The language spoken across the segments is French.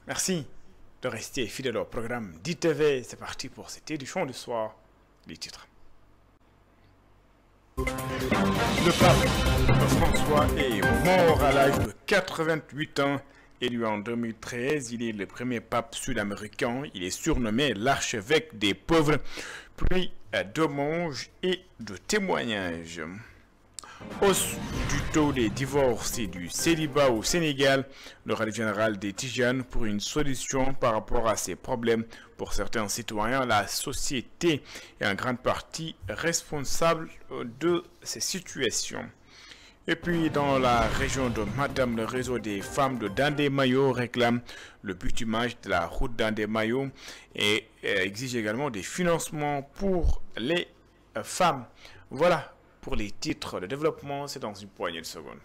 Merci de rester fidèle au programme d'ITV. C'est parti pour cette édition du soir. Les titres. Le pape François est mort à l'âge de 88 ans. Élu en 2013, il est le premier pape sud-américain. Il est surnommé l'archevêque des pauvres, puis d'hommages et de témoignages. Hausse du taux des divorces et du célibat au Sénégal, le khalife général des Tijanes pour une solution par rapport à ces problèmes. Pour certains citoyens, la société est en grande partie responsable de ces situations. Et puis, dans la région de Matam, le réseau des femmes de Dandé-Mayo réclame le bitumage de la route Dandé-Mayo et exige également des financements pour les femmes. Voilà pour les titres. Le développement, c'est dans une poignée de secondes.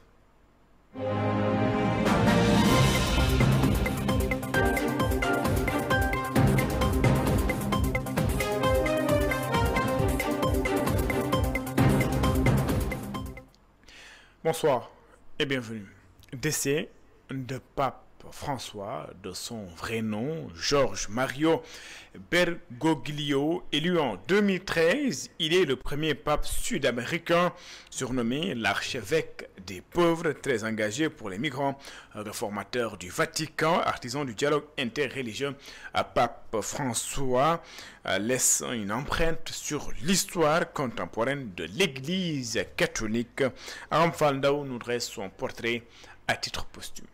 Bonsoir et bienvenue. Décès de pape François, de son vrai nom, Georges Mario Bergoglio, élu en 2013, il est le premier pape sud-américain surnommé l'archevêque des pauvres, très engagé pour les migrants, réformateur du Vatican, artisan du dialogue interreligieux. Pape François laisse une empreinte sur l'histoire contemporaine de l'Église catholique. Aram Faldao nous dresse son portrait à titre posthume.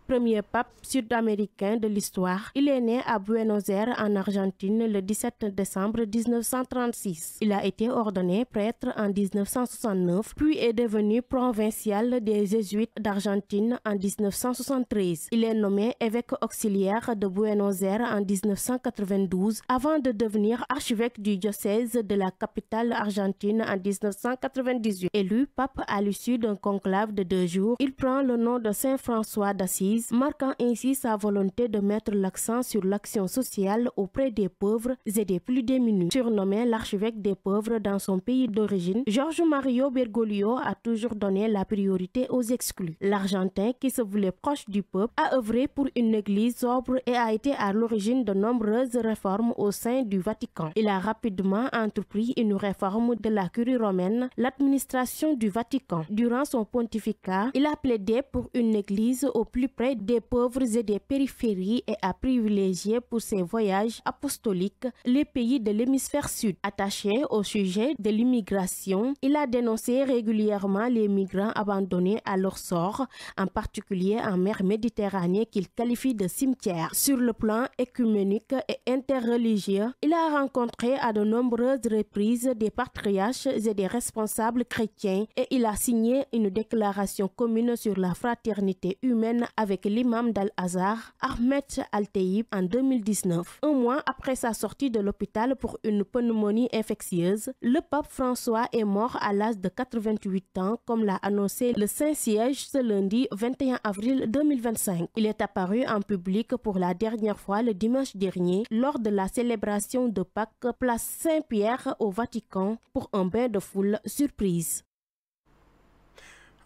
Premier pape sud-américain de l'histoire. Il est né à Buenos Aires en Argentine le 17 décembre 1936. Il a été ordonné prêtre en 1969, puis est devenu provincial des Jésuites d'Argentine en 1973. Il est nommé évêque auxiliaire de Buenos Aires en 1992 avant de devenir archevêque du diocèse de la capitale argentine en 1998. Élu pape à l'issue d'un conclave de 2 jours, il prend le nom de Saint François d'Assise, marquant ainsi sa volonté de mettre l'accent sur l'action sociale auprès des pauvres et des plus démunis. Surnommé l'archevêque des pauvres dans son pays d'origine, Georges Mario Bergoglio a toujours donné la priorité aux exclus. L'Argentin, qui se voulait proche du peuple, a œuvré pour une église sobre et a été à l'origine de nombreuses réformes au sein du Vatican. Il a rapidement entrepris une réforme de la curie romaine, l'administration du Vatican. Durant son pontificat, il a plaidé pour une église au plus près des pauvres et des périphéries et a privilégié pour ses voyages apostoliques les pays de l'hémisphère sud. Attaché au sujet de l'immigration, il a dénoncé régulièrement les migrants abandonnés à leur sort, en particulier en mer Méditerranée qu'il qualifie de cimetière. Sur le plan écuménique et interreligieux, il a rencontré à de nombreuses reprises des patriarches et des responsables chrétiens et il a signé une déclaration commune sur la fraternité humaine avec l'imam d'Al-Azhar, Ahmed Al-Taïb, en 2019. Un mois après sa sortie de l'hôpital pour une pneumonie infectieuse, le pape François est mort à l'âge de 88 ans, comme l'a annoncé le Saint-Siège ce lundi 21 avril 2025. Il est apparu en public pour la dernière fois le dimanche dernier lors de la célébration de Pâques, place Saint-Pierre au Vatican, pour un bain de foule surprise.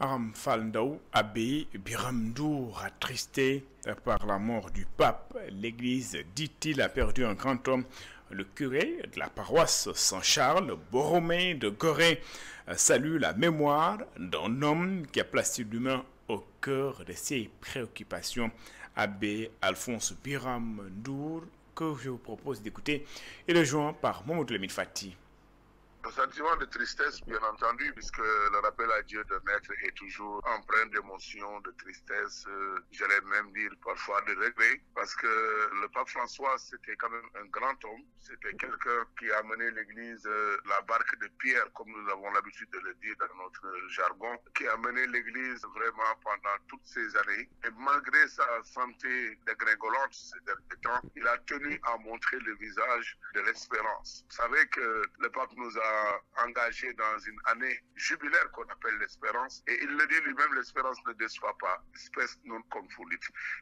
Aram Faldao, abbé Biramdour, attristé par la mort du pape. L'Église, dit-il, a perdu un grand homme. Le curé de la paroisse Saint-Charles, Borromée de Gorée, salue la mémoire d'un homme qui a placé l'humain au cœur de ses préoccupations. Abbé Alphonse Biramdour, que je vous propose d'écouter, est rejoint par Mamadou Lamine Fati. Un sentiment de tristesse, bien entendu, puisque le rappel à Dieu de Maître est toujours empreint d'émotion, de tristesse, j'allais même dire parfois de regret, parce que le pape François, c'était quand même un grand homme, c'était quelqu'un qui a mené l'Église, la barque de Pierre, comme nous avons l'habitude de le dire dans notre jargon, qui a mené l'Église vraiment pendant toutes ces années, et malgré sa santé dégringolante ces derniers temps, il a tenu à montrer le visage de l'espérance. Vous savez que le pape nous a engagé dans une année jubilaire qu'on appelle l'espérance. Et il le dit lui-même, l'espérance ne déçoit pas, spes non confulit.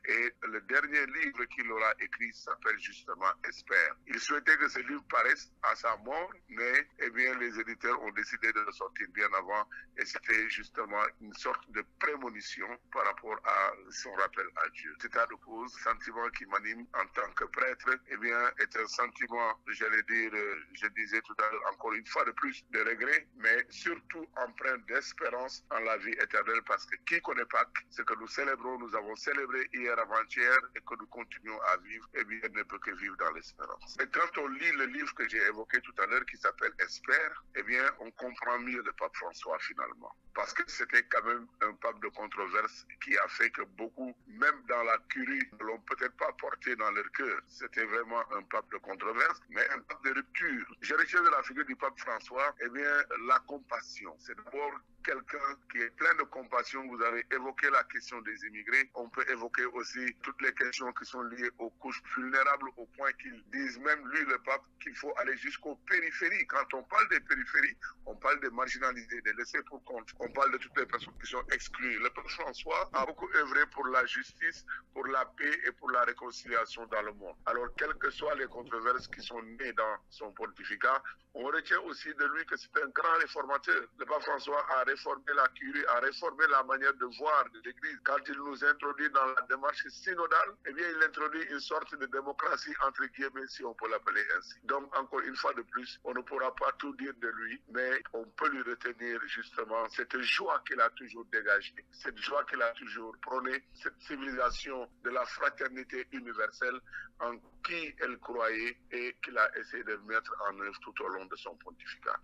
Et le dernier livre qu'il aura écrit s'appelle justement Espère. Il souhaitait que ce livre paraisse à sa mort, mais eh bien, les éditeurs ont décidé de le sortir bien avant. Et c'était justement une sorte de prémonition par rapport à son rappel à Dieu. Cet état de cause, sentiment qui m'anime en tant que prêtre, eh bien, est un sentiment, j'allais dire, je disais tout à l'heure, encore une fois de plus, de regret, mais surtout empreint d'espérance en la vie éternelle, parce que qui connaît Pâques, ce que nous célébrons, nous avons célébré hier avant-hier et que nous continuons à vivre, eh bien, ne peut que vivre dans l'espérance. Et quand on lit le livre que j'ai évoqué tout à l'heure, qui s'appelle Espère, eh bien, on comprend mieux le pape François finalement. Parce que c'était quand même un pape de controverse qui a fait que beaucoup, même dans la curie, ne l'ont peut-être pas porté dans leur cœur. C'était vraiment un pape de controverse, mais un pape de rupture. Je retiens de la figure du pape François, eh bien, la compassion. C'est d'abord quelqu'un qui est plein de compassion. Vous avez évoqué la question des immigrés. On peut évoquer aussi toutes les questions qui sont liées aux couches vulnérables, au point qu'ils disent même, lui, le pape, qu'il faut aller jusqu'aux périphéries. Quand on parle des périphéries, on parle des marginalisés, des laissés pour compte. On parle de toutes les personnes qui sont exclues. Le pape François a beaucoup œuvré pour la justice, pour la paix et pour la réconciliation dans le monde. Alors, quelles que soient les controverses qui sont nées dans son pontificat, on retient aussi de lui que c'est un grand réformateur. Le pape François a réformé la curie, a réformé la manière de voir de l'Église. Quand il nous introduit dans la démarche synodale, eh bien, il introduit une sorte de démocratie, entre guillemets, si on peut l'appeler ainsi. Donc, encore une fois de plus, on ne pourra pas tout dire de lui, mais on peut lui retenir justement cette joie qu'il a toujours dégagée, cette joie qu'il a toujours prônée, cette civilisation de la fraternité universelle en qui elle croyait et qu'il a essayé de mettre en œuvre tout au long de son pontificat.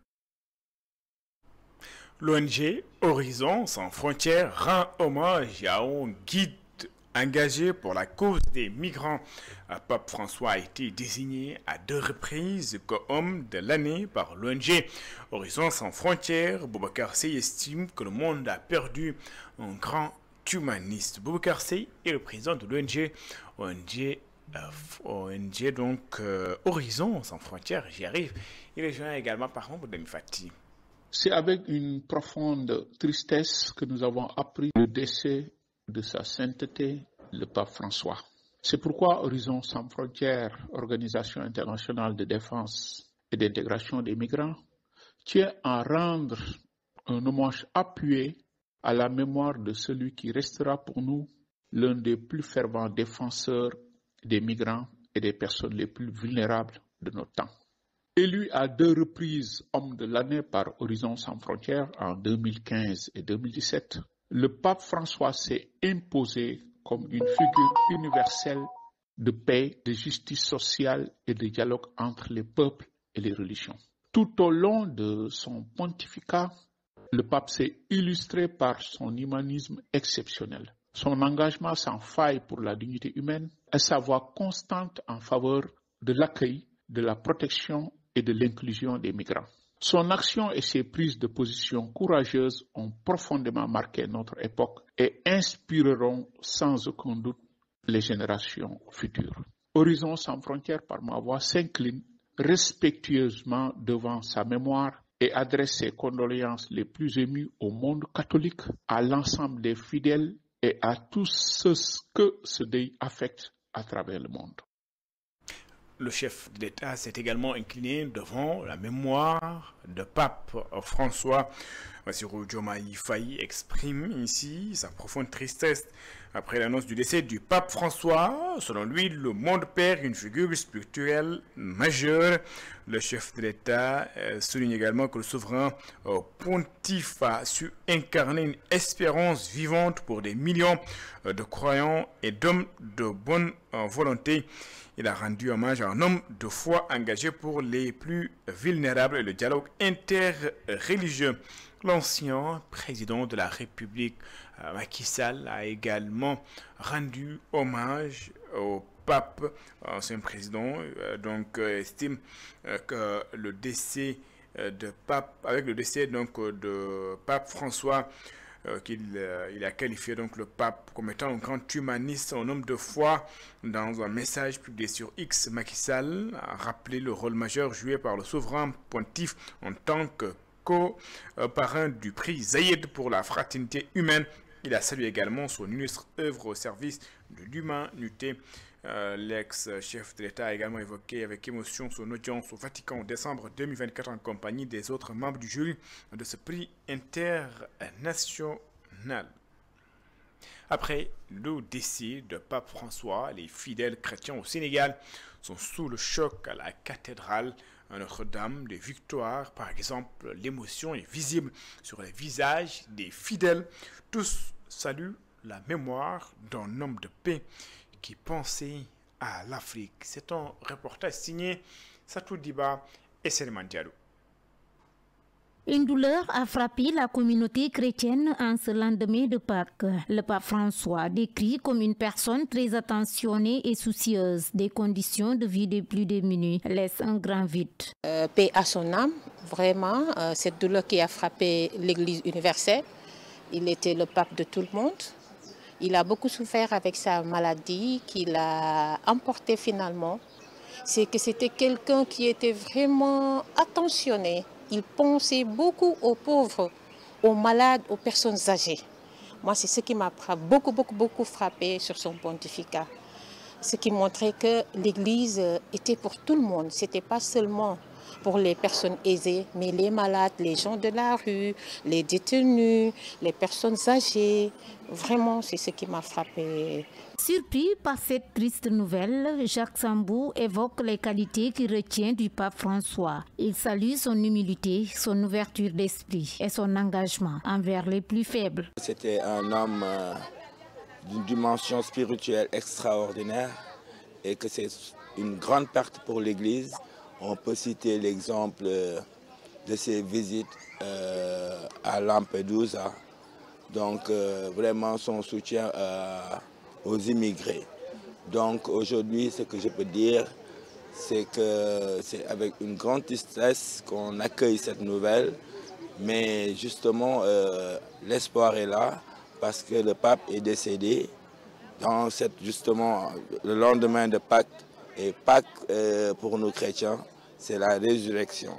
L'ONG Horizon Sans Frontières rend hommage à un guide engagé pour la cause des migrants. Pape François a été désigné à 2 reprises comme homme de l'année par l'ONG Horizon Sans Frontières. Boubacar Seye estime que le monde a perdu un grand humaniste. Boubacar Seye est le président de l'ONG Horizon Sans Frontières. J'y arrive. Il est joint également par Mme Fati. C'est avec une profonde tristesse que nous avons appris le décès de sa sainteté, le pape François. C'est pourquoi Horizon Sans Frontières, organisation internationale de défense et d'intégration des migrants, tient à rendre un hommage appuyé à la mémoire de celui qui restera pour nous l'un des plus fervents défenseurs des migrants et des personnes les plus vulnérables de notre temps. Élu à 2 reprises homme de l'année par Horizon Sans Frontières en 2015 et 2017, le pape François s'est imposé comme une figure universelle de paix, de justice sociale et de dialogue entre les peuples et les religions. Tout au long de son pontificat, le pape s'est illustré par son humanisme exceptionnel, son engagement sans faille pour la dignité humaine et sa voix constante en faveur de l'accueil, de la protection et de l'inclusion des migrants. Son action et ses prises de position courageuses ont profondément marqué notre époque et inspireront sans aucun doute les générations futures. Horizon Sans Frontières, par ma voix, s'incline respectueusement devant sa mémoire et adresse ses condoléances les plus émues au monde catholique, à l'ensemble des fidèles et à tous ceux que ce deuil affecte à travers le monde. Le chef de l'État s'est également incliné devant la mémoire de pape François. Bassirou Diomaye Faye exprime ici sa profonde tristesse après l'annonce du décès du pape François. Selon lui, le monde perd une figure spirituelle majeure. Le chef de l'État souligne également que le souverain pontife a su incarner une espérance vivante pour des millions de croyants et d'hommes de bonne volonté. Il a rendu hommage à un homme de foi engagé pour les plus vulnérables et le dialogue interreligieux. L'ancien président de la République, Macky Sall, a également rendu hommage au pape. Ancien président estime que le décès de pape, avec le décès de pape François, il a qualifié donc le pape comme étant un grand humaniste, un homme de foi. Dans un message publié sur X, Macky Sall a rappelé le rôle majeur joué par le souverain pontife en tant que co-parrain du prix Zayed pour la fraternité humaine. Il a salué également son illustre œuvre au service de l'humanité. L'ex-chef de l'État a également évoqué avec émotion son audience au Vatican en décembre 2024 en compagnie des autres membres du jury de ce prix international. Après le décès de Pape François, les fidèles chrétiens au Sénégal sont sous le choc à la cathédrale Notre-Dame des Victoires. Par exemple, l'émotion est visible sur les visages des fidèles. Tous saluent la mémoire d'un homme de paix qui pensait à l'Afrique. C'est un reportage signé Satou Diba et Selman Diallo. Une douleur a frappé la communauté chrétienne en ce lendemain de Pâques. Le pape François, décrit comme une personne très attentionnée et soucieuse des conditions de vie des plus démunis, laisse un grand vide. Paix à son âme, vraiment, cette douleur qui a frappé l'Église universelle. Il était le pape de tout le monde. Il a beaucoup souffert avec sa maladie qu'il a emportée finalement. C'est que c'était quelqu'un qui était vraiment attentionné. Il pensait beaucoup aux pauvres, aux malades, aux personnes âgées. Moi, c'est ce qui m'a beaucoup frappé sur son pontificat. Ce qui montrait que l'Église était pour tout le monde. Ce n'était pas seulement pour les personnes aisées, mais les malades, les gens de la rue, les détenus, les personnes âgées. Vraiment, c'est ce qui m'a frappé. Surpris par cette triste nouvelle, Jacques Sambou évoque les qualités qu'il retient du pape François. Il salue son humilité, son ouverture d'esprit et son engagement envers les plus faibles. C'était un homme d'une dimension spirituelle extraordinaire et que c'est une grande perte pour l'Église. On peut citer l'exemple de ses visites à Lampedusa. Donc vraiment son soutien aux immigrés. Donc aujourd'hui, ce que je peux dire, c'est que c'est avec une grande tristesse qu'on accueille cette nouvelle. Mais justement, l'espoir est là parce que le pape est décédé dans justement le lendemain de Pâques. Et Pâques, pour nous chrétiens, c'est la résurrection.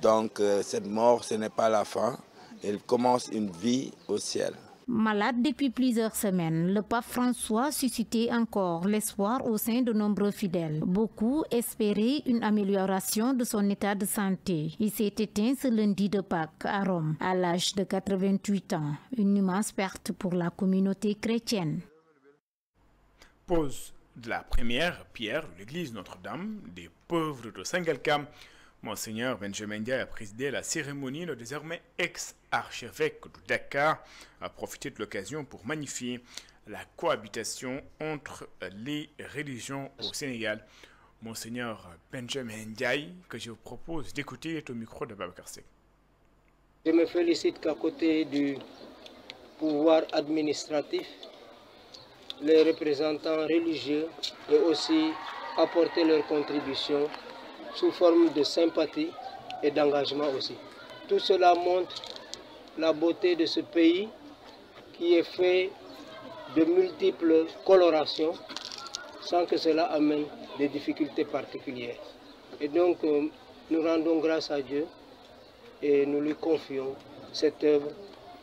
Donc cette mort, ce n'est pas la fin. Elle commence une vie au ciel. Malade depuis plusieurs semaines, le pape François suscitait encore l'espoir au sein de nombreux fidèles. Beaucoup espéraient une amélioration de son état de santé. Il s'est éteint ce lundi de Pâques à Rome, à l'âge de 88 ans. Une immense perte pour la communauté chrétienne. Pose de la première pierre de l'église Notre-Dame des pauvres de Saint-Galkam. Monseigneur Benjamin Ndiaye a présidé la cérémonie. Le désormais ex-archevêque de Dakar a profité de l'occasion pour magnifier la cohabitation entre les religions au Sénégal. Monseigneur Benjamin Ndiaye, que je vous propose d'écouter, est au micro de Babacar Seck. Je me félicite qu'à côté du pouvoir administratif, les représentants religieux aient aussi apporté leur contribution sous forme de sympathie et d'engagement aussi. Tout cela montre la beauté de ce pays qui est fait de multiples colorations sans que cela amène des difficultés particulières. Et donc nous rendons grâce à Dieu et nous lui confions cette œuvre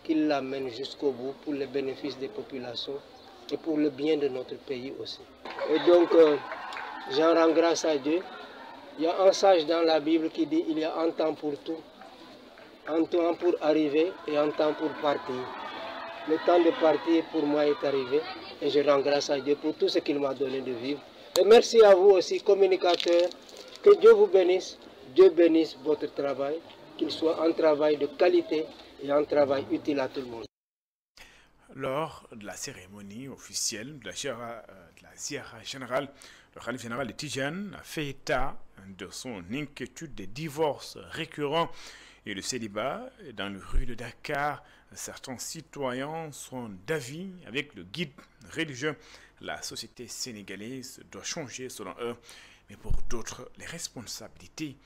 qu'il l'amène jusqu'au bout pour le bénéfice des populations et pour le bien de notre pays aussi. Et donc j'en rends grâce à Dieu. Il y a un sage dans la Bible qui dit il y a un temps pour tout, un temps pour arriver et un temps pour partir. Le temps de partir pour moi est arrivé et je rends grâce à Dieu pour tout ce qu'il m'a donné de vivre. Et merci à vous aussi, communicateurs, que Dieu vous bénisse, Dieu bénisse votre travail, qu'il soit un travail de qualité et un travail utile à tout le monde. Lors de la cérémonie officielle de la Ziara générale, le Khalife général de Tidjane a fait état de son inquiétude des divorces récurrents et le célibat dans les rues de Dakar. Certains citoyens sont d'avis avec le guide religieux. La société sénégalaise doit changer selon eux, mais pour d'autres, les responsabilités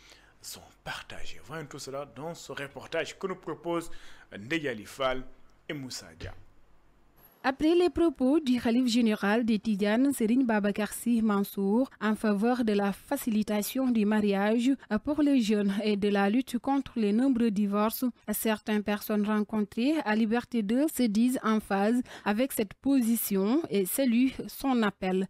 sont partagées. Voyons tout cela dans ce reportage que nous propose Ndeyali Fall et Moussa Dia. Après les propos du khalife général des Tidianes, Serigne Babacar Sy Mansour, en faveur de la facilitation du mariage pour les jeunes et de la lutte contre les nombreux divorces, certaines personnes rencontrées à Liberté 2 se disent en phase avec cette position et saluent son appel.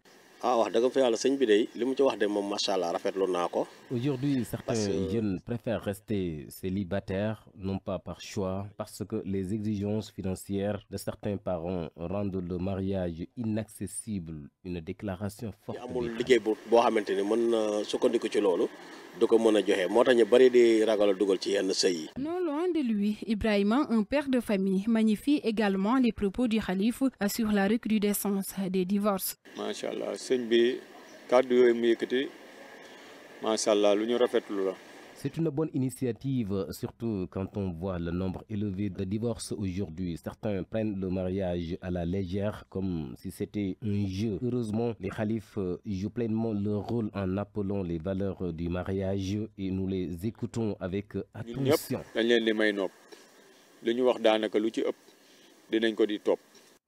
Aujourd'hui, certains jeunes préfèrent rester célibataires, non pas par choix, parce que les exigences financières de certains parents rendent le mariage inaccessible. Une déclaration forte. Non loin de lui, Ibrahima, un père de famille, magnifie également les propos du khalife sur la recrudescence des divorces. C'est une bonne initiative, surtout quand on voit le nombre élevé de divorces aujourd'hui. Certains prennent le mariage à la légère, comme si c'était un jeu. Heureusement, les khalifes jouent pleinement leur rôle en appelant les valeurs du mariage et nous les écoutons avec attention.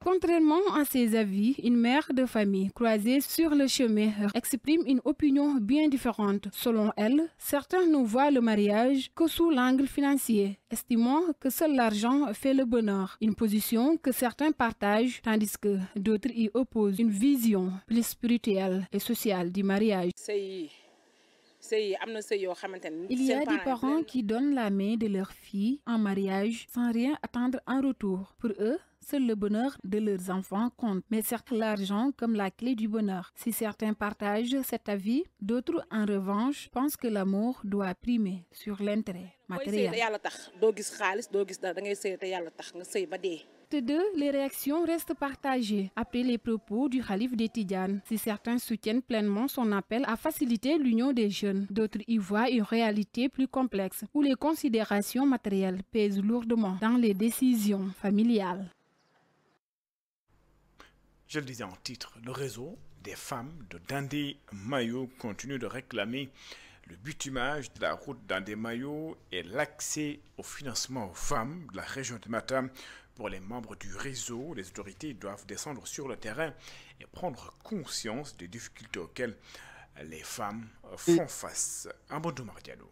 Contrairement à ses avis, une mère de famille croisée sur le chemin exprime une opinion bien différente. Selon elle, certains ne voient le mariage que sous l'angle financier, estimant que seul l'argent fait le bonheur. Une position que certains partagent, tandis que d'autres y opposent une vision plus spirituelle et sociale du mariage. Il y a des parents qui donnent la main de leur fille en mariage sans rien attendre en retour. Pour eux, seul le bonheur de leurs enfants compte, mais certes l'argent comme la clé du bonheur. Si certains partagent cet avis, d'autres en revanche pensent que l'amour doit primer sur l'intérêt matériel. De deux, les réactions restent partagées après les propos du khalife des Tidianes. Si certains soutiennent pleinement son appel à faciliter l'union des jeunes, d'autres y voient une réalité plus complexe où les considérations matérielles pèsent lourdement dans les décisions familiales. Je le disais en titre, le réseau des femmes de Dandé Mayo continue de réclamer le bitumage de la route Dandé Mayo et l'accès au financement aux femmes de la région de Matam. Pour les membres du réseau, les autorités doivent descendre sur le terrain et prendre conscience des difficultés auxquelles les femmes font face. Amadou Mardiano.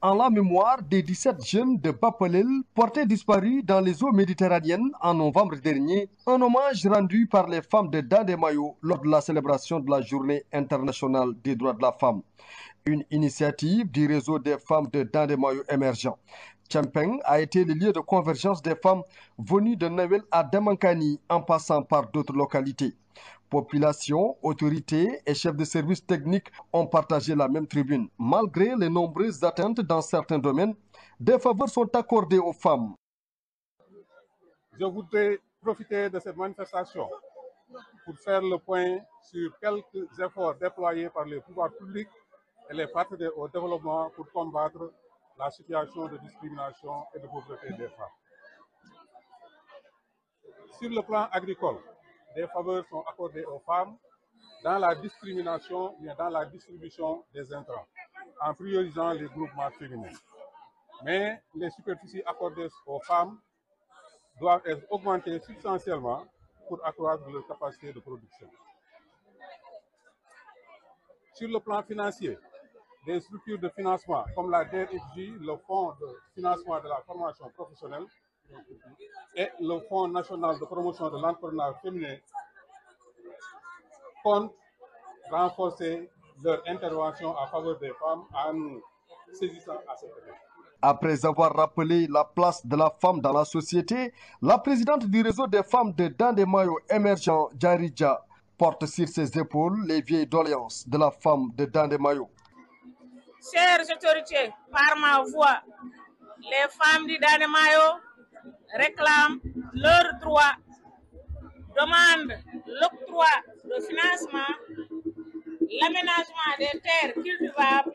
En la mémoire des 17 jeunes de Bapalel portés disparus dans les eaux méditerranéennes en novembre dernier, un hommage rendu par les femmes de Dandé Mayo lors de la célébration de la Journée internationale des droits de la femme. Une initiative du réseau des femmes de Dandé Mayo émergent. Champeng a été le lieu de convergence des femmes venues de Nawel à Damankani en passant par d'autres localités. Population, autorités et chefs de services techniques ont partagé la même tribune. Malgré les nombreuses atteintes dans certains domaines, des faveurs sont accordées aux femmes. Je voudrais profiter de cette manifestation pour faire le point sur quelques efforts déployés par les pouvoirs publics et les partenaires au développement pour combattre la situation de discrimination et de pauvreté des femmes. Sur le plan agricole, des faveurs sont accordées aux femmes dans la discrimination et dans la distribution des intrants, en priorisant les groupements féminins. Mais les superficies accordées aux femmes doivent être augmentées substantiellement pour accroître leur capacité de production. Sur le plan financier, des structures de financement comme la DRFJ, le Fonds de financement de la formation professionnelle et le Fonds national de promotion de l'entrepreneuriat féminin comptent renforcer leur intervention en faveur des femmes en nous saisissant à cette effet. Après avoir rappelé la place de la femme dans la société, la présidente du réseau des femmes de Dandé Mayo émergent, Djaridja, porte sur ses épaules les vieilles doléances de la femme de Dandé Mayo. Chères autorités, par ma voix, les femmes du Dandé Mayo réclament leurs droits, demandent l'octroi de financement, l'aménagement des terres cultivables,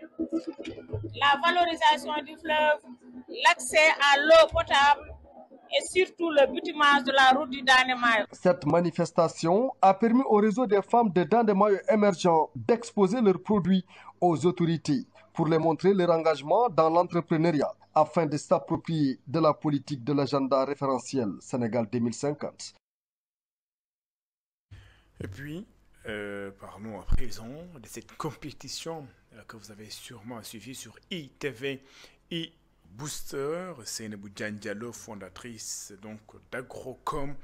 la valorisation du fleuve, l'accès à l'eau potable et surtout le bitumage de la route du Dandé Mayo. Cette manifestation a permis au réseau des femmes de Dandé Mayo émergents d'exposer leurs produits aux autorités pour les montrer leur engagement dans l'entrepreneuriat. afin de s'approprier de la politique de l'agenda référentiel Sénégal 2050. Et puis, parlons à présent de cette compétition que vous avez sûrement suivie sur ITV, e-Booster. Seynabou Diallo, fondatrice donc d'Agrocom,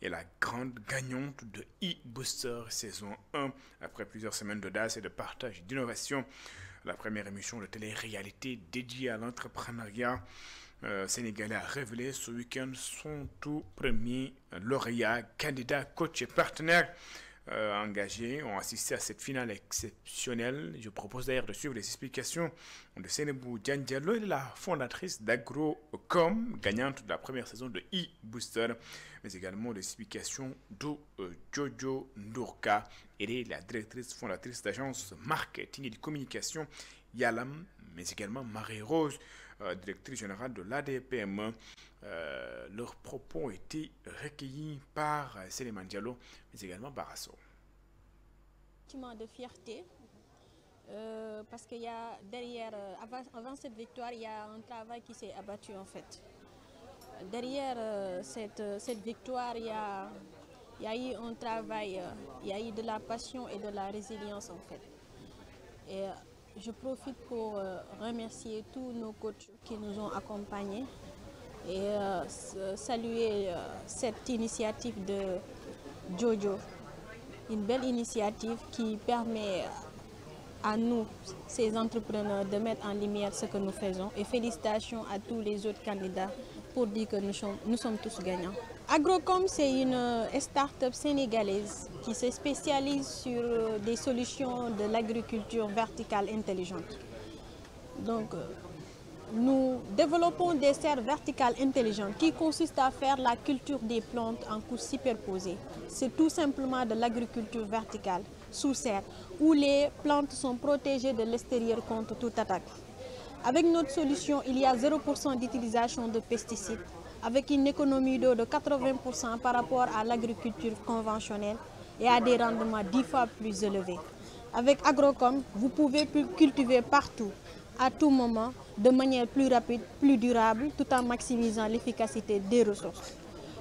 est la grande gagnante de e-Booster saison 1. Après plusieurs semaines d'audace et de partage d'innovation, la première émission de télé-réalité dédiée à l'entrepreneuriat sénégalais a révélé ce week-end son tout premier lauréat, candidat, coach et partenaire engagés ont assisté à cette finale exceptionnelle. Je propose d'ailleurs de suivre les explications de Seynabou Diallo, la fondatrice d'Agrocom, gagnante de la première saison de e-Booster, mais également des explications de Jojo Ndourka, et la directrice fondatrice d'agence marketing et de communication Yalam, mais également Marie-Rose, directrice générale de l'ADPME. Leurs propos ont été recueillis par Seynabou Diallo, mais également Barasso. De fierté, parce qu'il y a derrière, avant cette victoire, il y a un travail qui s'est abattu en fait. Derrière cette victoire, il y a eu un travail, il y a eu de la passion et de la résilience en fait. Et je profite pour remercier tous nos coachs qui nous ont accompagnés et saluer cette initiative de Jojo. Une belle initiative qui permet à nous, ces entrepreneurs, de mettre en lumière ce que nous faisons. Et félicitations à tous les autres candidats pour dire que nous sommes tous gagnants. Agrocom, c'est une start-up sénégalaise qui se spécialise sur des solutions de l'agriculture verticale intelligente. Donc, nous développons des serres verticales intelligentes qui consistent à faire la culture des plantes en couches superposées. C'est tout simplement de l'agriculture verticale sous serre où les plantes sont protégées de l'extérieur contre toute attaque. Avec notre solution, il y a 0% d'utilisation de pesticides avec une économie d'eau de 80% par rapport à l'agriculture conventionnelle et à des rendements 10 fois plus élevés. Avec Agrocom, vous pouvez cultiver partout, à tout moment, de manière plus rapide, plus durable, tout en maximisant l'efficacité des ressources.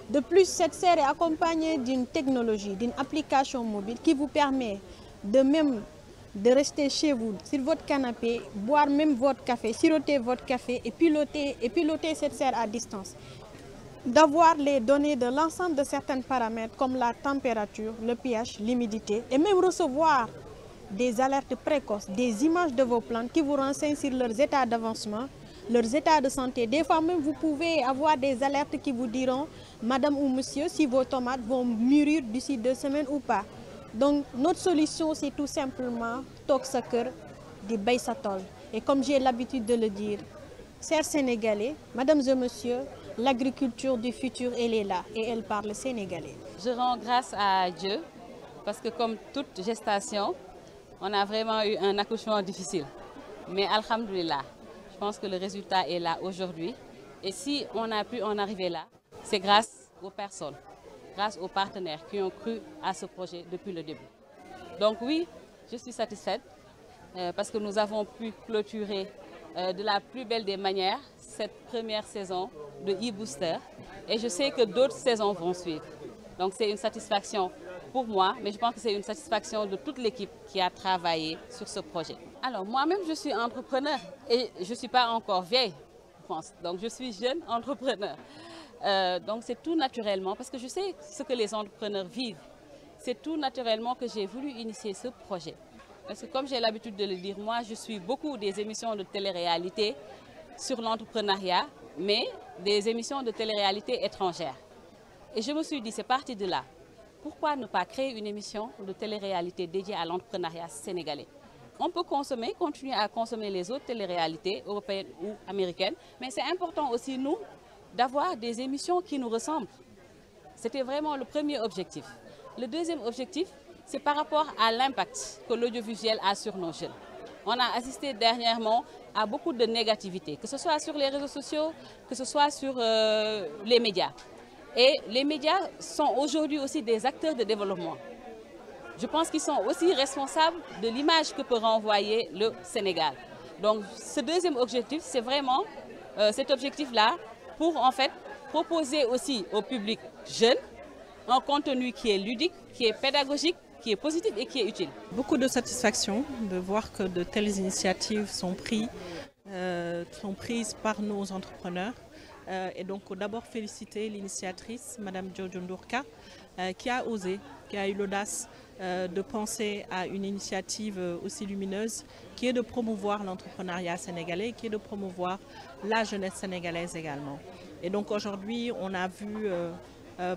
De plus, cette serre est accompagnée d'une technologie, d'une application mobile qui vous permet de rester chez vous, sur votre canapé, boire même votre café, siroter votre café et piloter cette serre à distance. D'avoir les données de l'ensemble de certains paramètres comme la température, le pH, l'humidité et même recevoir des alertes précoces, des images de vos plantes qui vous renseignent sur leurs états d'avancement, leurs états de santé. Des fois même, vous pouvez avoir des alertes qui vous diront, madame ou monsieur, si vos tomates vont mûrir d'ici 2 semaines ou pas. Donc, notre solution, c'est tout simplement Toxaker de Baïsatol. Et comme j'ai l'habitude de le dire, chers Sénégalais, mesdames et messieurs, l'agriculture du futur, elle est là et elle parle sénégalais. Je rends grâce à Dieu parce que comme toute gestation, on a vraiment eu un accouchement difficile. Mais alhamdoulilah, je pense que le résultat est là aujourd'hui. Et si on a pu en arriver là, c'est grâce aux personnes, grâce aux partenaires qui ont cru à ce projet depuis le début. Donc oui, je suis satisfaite parce que nous avons pu clôturer de la plus belle des manières cette première saison de e-Booster. Et je sais que d'autres saisons vont suivre. Donc c'est une satisfaction pour moi, mais je pense que c'est une satisfaction de toute l'équipe qui a travaillé sur ce projet. Alors moi-même, je suis entrepreneur et je ne suis pas encore vieille, je pense. Donc je suis jeune entrepreneur. Donc c'est tout naturellement, parce que je sais ce que les entrepreneurs vivent. C'est tout naturellement que j'ai voulu initier ce projet. Parce que comme j'ai l'habitude de le dire, moi je suis beaucoup des émissions de télé-réalité sur l'entrepreneuriat, mais des émissions de télé-réalité étrangères. Et je me suis dit, c'est parti de là. Pourquoi ne pas créer une émission de télé-réalité dédiée à l'entrepreneuriat sénégalais? On peut consommer, continuer à consommer les autres télé-réalités européennes ou américaines, mais c'est important aussi, nous, d'avoir des émissions qui nous ressemblent. C'était vraiment le premier objectif. Le deuxième objectif, c'est par rapport à l'impact que l'audiovisuel a sur nos jeunes. On a assisté dernièrement à beaucoup de négativité, que ce soit sur les réseaux sociaux, que ce soit sur les médias. Et les médias sont aujourd'hui aussi des acteurs de développement. Je pense qu'ils sont aussi responsables de l'image que peut renvoyer le Sénégal. Donc ce deuxième objectif, c'est vraiment cet objectif-là pour en fait proposer aussi au public jeune un contenu qui est ludique, qui est pédagogique, qui est positif et qui est utile. Beaucoup de satisfaction de voir que de telles initiatives sont prises par nos entrepreneurs. Et donc d'abord féliciter l'initiatrice, Madame Jojo Ndourka, qui a osé, qui a eu l'audace de penser à une initiative aussi lumineuse, qui est de promouvoir l'entrepreneuriat sénégalais, qui est de promouvoir la jeunesse sénégalaise également. Et donc aujourd'hui, on a vu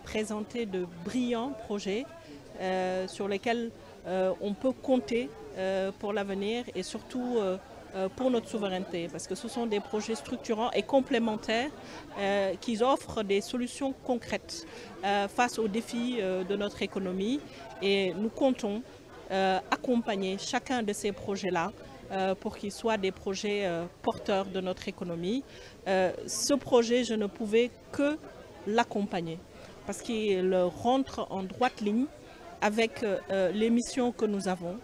présenter de brillants projets sur lesquels on peut compter pour l'avenir et surtout pour notre souveraineté, parce que ce sont des projets structurants et complémentaires qui offrent des solutions concrètes face aux défis de notre économie. Et nous comptons accompagner chacun de ces projets-là pour qu'ils soient des projets porteurs de notre économie. Ce projet, je ne pouvais que l'accompagner, parce qu'il rentre en droite ligne avec les missions que nous avons,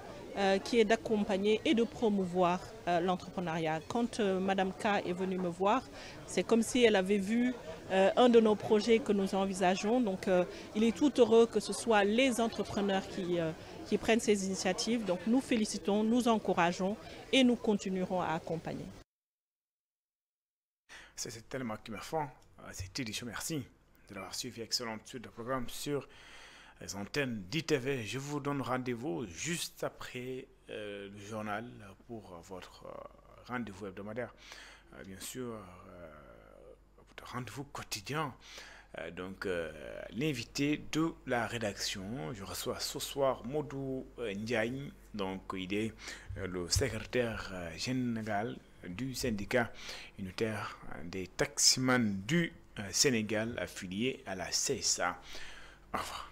qui est d'accompagner et de promouvoir l'entrepreneuriat. Quand Madame K est venue me voir, c'est comme si elle avait vu un de nos projets que nous envisageons. Donc il est tout heureux que ce soit les entrepreneurs qui prennent ces initiatives. Donc nous félicitons, nous encourageons et nous continuerons à accompagner. C'est tellement qui me font. C'est édition, merci de l'avoir suivi. Excellente suite de programme sur les antennes d'ITV. Je vous donne rendez-vous juste après le journal pour votre rendez-vous hebdomadaire. Bien sûr, votre rendez-vous quotidien. Donc, l'invité de la rédaction, je reçois ce soir Modou Ndiaye. Donc, il est le secrétaire général du syndicat unitaire des taximans du Sénégal affilié à la CSA. Au revoir.